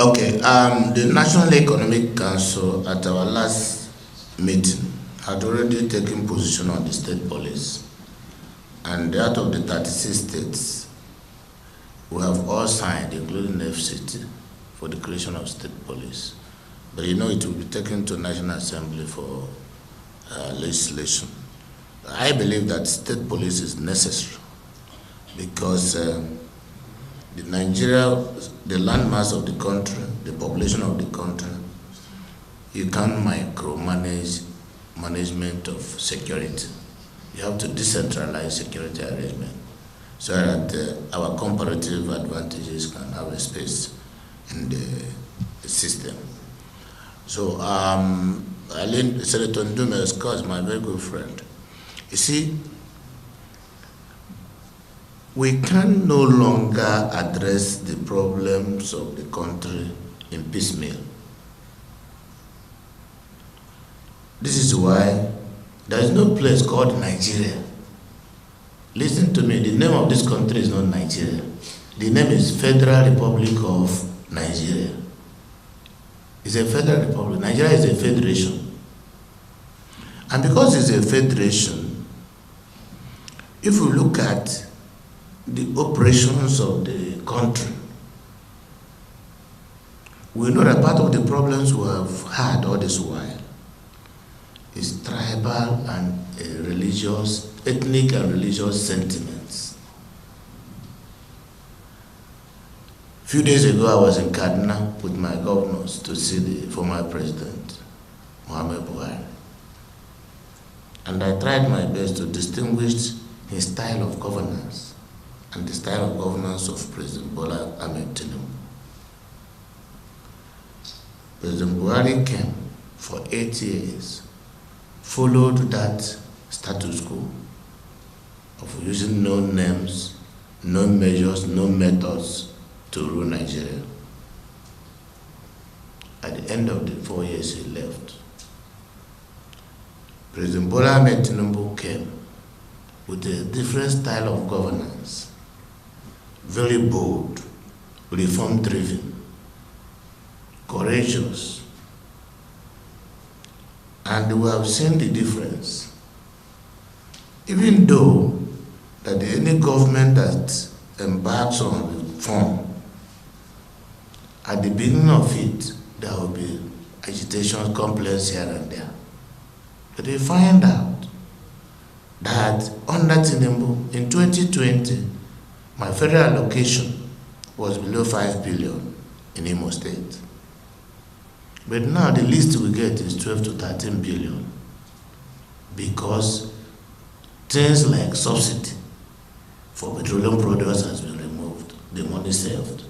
Okay, the National Economic Council at our last meeting had already taken position on the state police, and out of the 36 states, we have all signed, including FCT, for the creation of state police. But you know it will be taken to National Assembly for legislation. I believe that state police is necessary because the landmass of the country, the population of the country, you can't micromanage management of security. You have to decentralize security arrangement so that our comparative advantages can have a space in the system. So, Senator Ndume, of course, my very good friend. You see, we can no longer address the problems of the country in piecemeal. This is why there is no place called Nigeria. Listen to me, the name of this country is not Nigeria. The name is Federal Republic of Nigeria. It's a federal republic. Nigeria is a federation. And because it's a federation, if we look at the operations of the country, we know that part of the problems we have had all this while is tribal and ethnic and religious sentiments. A few days ago, I was in Kaduna with my governors to see the former president, Muhammad Buhari. And I tried my best to distinguish his style of governance and the style of governance of President Bola Ahmed Tinubu. President Buhari came for 8 years, followed that status quo of using no names, no measures, no methods to rule Nigeria. At the end of the 4 years he left, President Bola Ahmed Tinubu came with a different style of governance, very bold, reform-driven, courageous. And we have seen the difference. Even though that any government that embarks on reform, at the beginning of it, there will be agitation, complaints here and there. But we find out that under Tinubu, in 2020, my federal allocation was below 5 billion in Imo State. But now the least we get is 12 to 13 billion because things like subsidy for petroleum products has been removed, the money saved.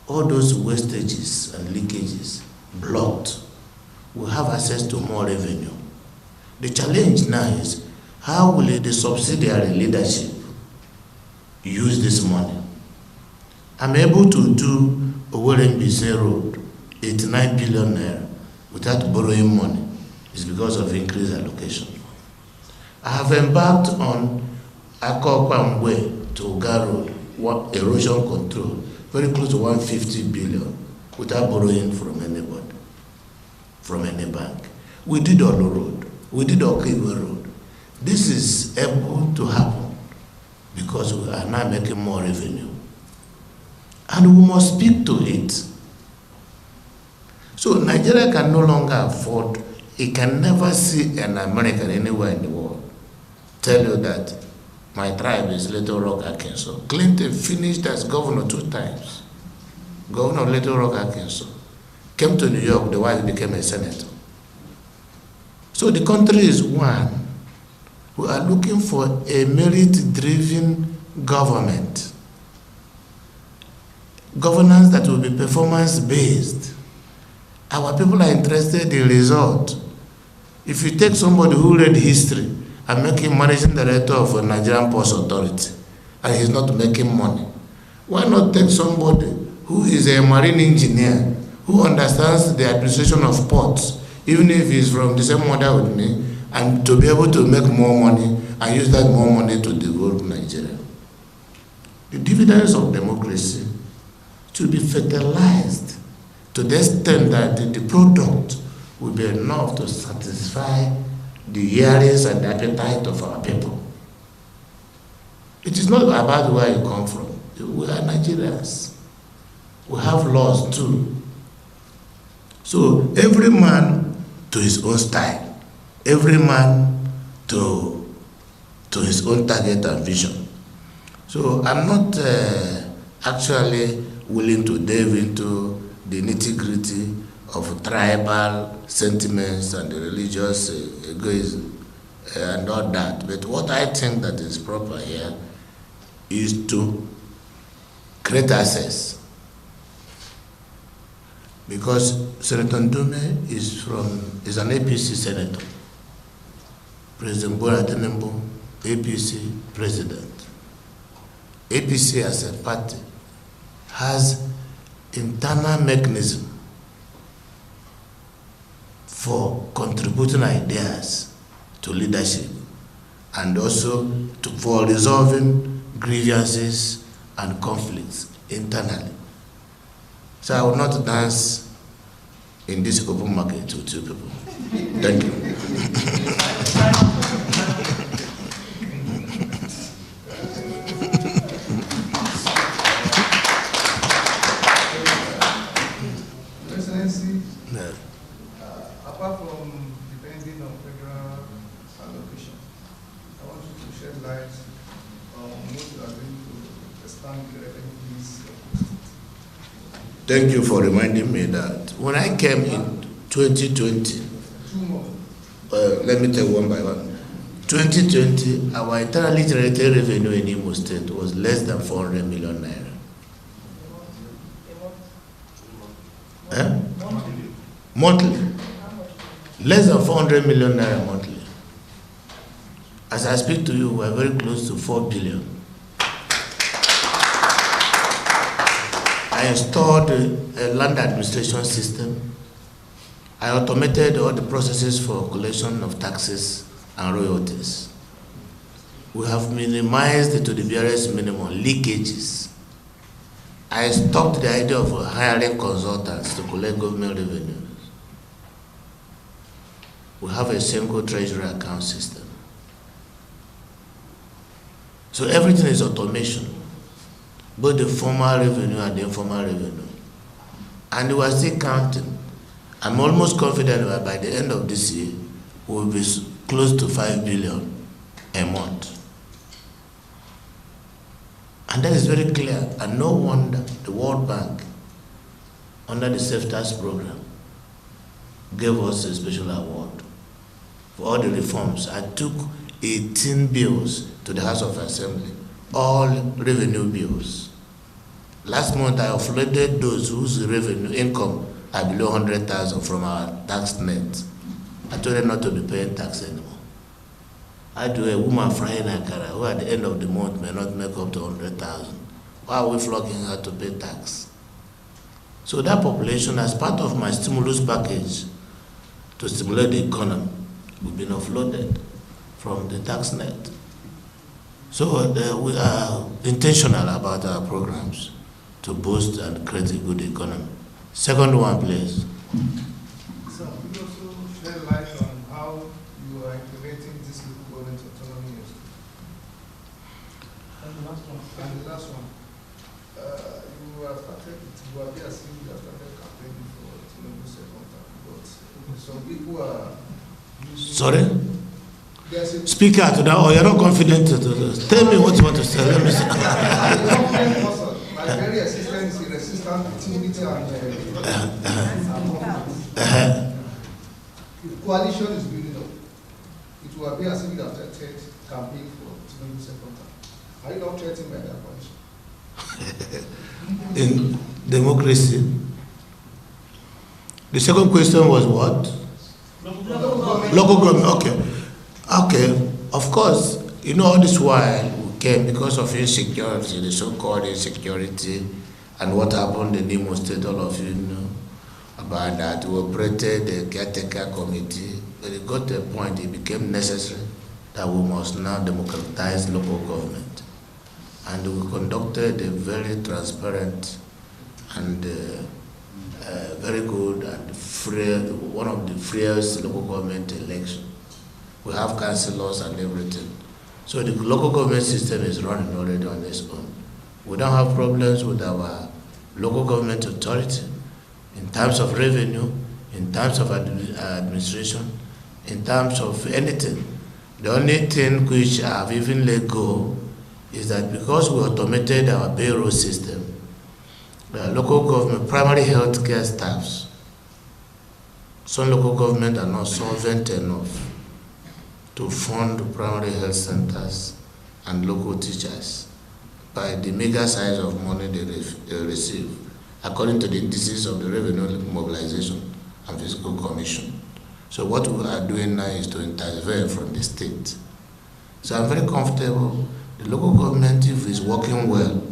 All those wastages and leakages blocked. We have access to more revenue. The challenge now is how will the subsidiary leadership use this money? I'm able to do Owerri-Mbise Road, 89 billion naira without borrowing money. It's because of increased allocation. I have embarked on Akokwa-Mgbe to Oga Road, erosion control, very close to 150 billion without borrowing from anybody, from any bank. We did Olo Road, we did Okigwe Road. This is able to happen because we are now making more revenue. And we must speak to it. So Nigeria can no longer afford, it can never see an American anywhere in the world tell you that my tribe is Little Rock, Arkansas. Clinton finished as governor 2 times. Governor of Little Rock, Arkansas. Came to New York, the wife became a senator. So the country is one. We are looking for a merit-driven government. Governance that will be performance-based. Our people are interested in result. If you take somebody who read history and make him managing director of a Nigerian Ports Authority, and he's not making money, why not take somebody who is a marine engineer, who understands the administration of ports, even if he's from the same mother with me, and to be able to make more money and use that more money to develop Nigeria? The dividends of democracy should be fertilized to the extent that the product will be enough to satisfy the yearnings and the appetite of our people. It is not about where you come from. We are Nigerians. We have laws too. So every man to his own style, every man to his own target and vision. So I'm not actually willing to delve into the nitty-gritty of tribal sentiments and the religious egoism and all that. But what I think that is proper here is to create access. Because Senator Ndume is an APC senator. President Bola Tinubu, APC president. APC as a party has internal mechanism for contributing ideas to leadership and also for resolving grievances and conflicts internally. So I will not dance in this open market with two people. Thank you. Excellency, apart from depending on federal allocation, I want you to shed light on what you are doing to expand the revenues. Thank you for reminding me that when I came in 2020, let me tell you one by one. 2020, our internally generated revenue in Imo State was less than 400 million naira. Monthly. Less than 400 million naira monthly. As I speak to you, we are very close to 4 billion. I installed a land administration system. I automated all the processes for collection of taxes and royalties. We have minimized to the barest minimum leakages. I stopped the idea of hiring consultants to collect government revenues. We have a single treasury account system. So everything is automation, both the formal revenue and the informal revenue. And we are still counting. I'm almost confident that by the end of this year, we will be close to 5 billion a month. And that is very clear, and no wonder the World Bank, under the Safe Tax program, gave us a special award for all the reforms. I took 18 bills to the House of Assembly, all revenue bills. Last month, I offloaded those whose revenue income are below 100,000 from our tax net. I told them not to be paying tax anymore. I do a woman frying akara who at the end of the month may not make up to 100,000. Why are we flocking her to pay tax? So that population, as part of my stimulus package to stimulate the economy, we've been offloaded from the tax net. So we are intentional about our programs to boost and create a good economy. Second one, please. So, could you also shed light on how you are implementing this local government autonomy? And the last one. You have started, you have started campaigning for Tinubu second term, but some people are using. Sorry? Speak out now, or you're not confident to do this. Tell me what you want to say. Let me say. Nigeria resistance is resistant activity and coalition is building up. It will appear as if you have started campaign for Tinubu second term. Are you not threatened by that coalition? In democracy. The second question was what? Local government. Okay. Okay. Of course, you know, all this while we came because of insecurity, the so-called insecurity, and what happened in Imo State, all of you know about that. We operated the caretaker committee, but it got to a point it became necessary that we must now democratize local government. And we conducted a very transparent and very good and free, one of the freest local government elections. We have councillors and everything. So the local government system is running already on its own. We don't have problems with our local government authority in terms of revenue, in terms of administration, in terms of anything. The only thing which I've even let go is that because we automated our payroll system, the local government, primary health care staffs, some local government are not solvent enough to fund primary health centers and local teachers by the mega size of money they receive, according to the indices of the Revenue Mobilization and Fiscal Commission. So what we are doing now is to intervene from the state. So I'm very comfortable. The local government, if it's working well,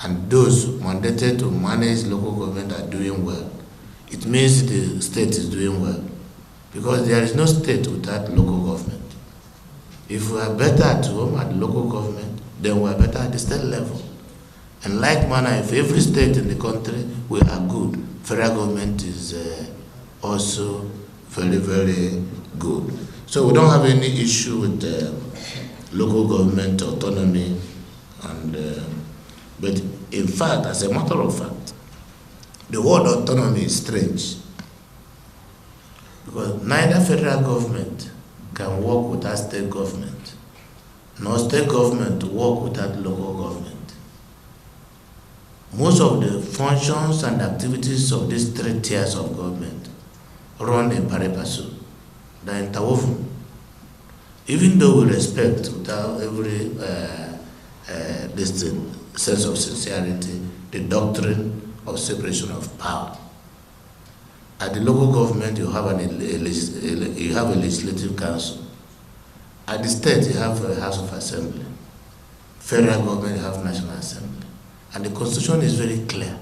and those mandated to manage local government are doing well, it means the state is doing well. Because there is no state without local government. If we are better at home at the local government, then we are better at the state level. And like manner, if every state in the country we are good, federal government is also very, very good. So we don't have any issue with local government autonomy, and but in fact, as a matter of fact, the word autonomy is strange, because neither federal government can work without state government, nor state government to work without local government. Most of the functions and activities of these three tiers of government run in pari passu. They are interwoven. Even though we respect without every sense of sincerity the doctrine of separation of power. At the local government, you have a legislative council. At the state, you have a House of Assembly. Federal government, you have National Assembly. And the Constitution is very clear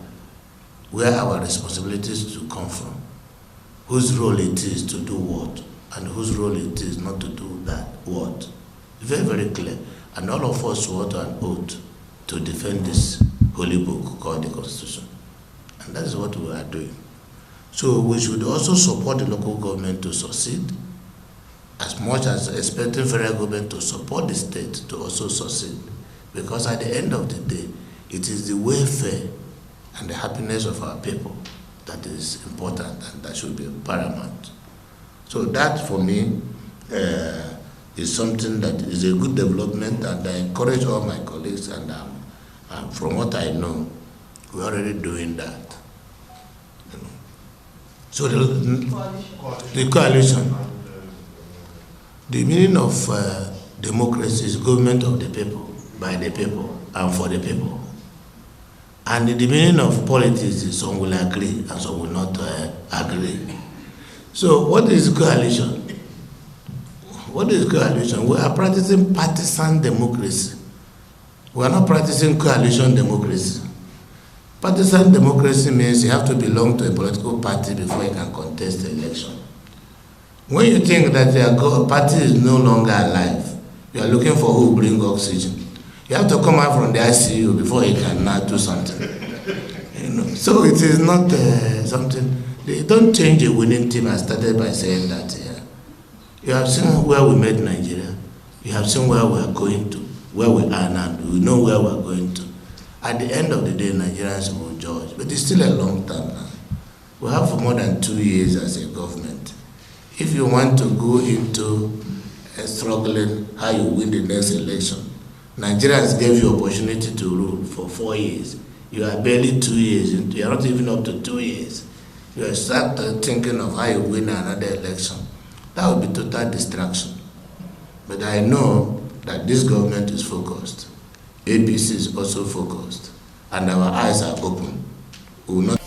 where our responsibilities to come from, whose role it is to do what, and whose role it is not to do that what. Very, very clear. And all of us swore to an oath to defend this holy book called the Constitution. And that is what we are doing. So we should also support the local government to succeed, as much as expecting federal government to support the state to also succeed. Because at the end of the day, it is the welfare and the happiness of our people that is important and that should be paramount. So that, for me, is something that is a good development, and I encourage all my colleagues, and from what I know, we're already doing that. So the coalition, the meaning of democracy is government of the people, by the people, and for the people. And the meaning of politics is some will agree and some will not agree. So what is coalition? What is coalition? We are practicing partisan democracy. We are not practicing coalition democracy. Partisan democracy means you have to belong to a political party before you can contest the election. When you think that your party is no longer alive, you are looking for who will bring oxygen. You have to come out from the ICU before you can now do something. So it is not something. They don't change a winning team. I started by saying that. You have seen where we made Nigeria. You have seen where we are going to, where we are now. We know where we are going to. At the end of the day, Nigerians will judge. But it's still a long time now. We have more than 2 years as a government. If you want to go into struggling how you win the next election, Nigerians gave you opportunity to rule for 4 years. You are barely 2 years into. You are not even up to 2 years. You are start thinking of how you win another election. That would be total distraction. But I know that this government is focused. APC is also focused. And our eyes are open. We will not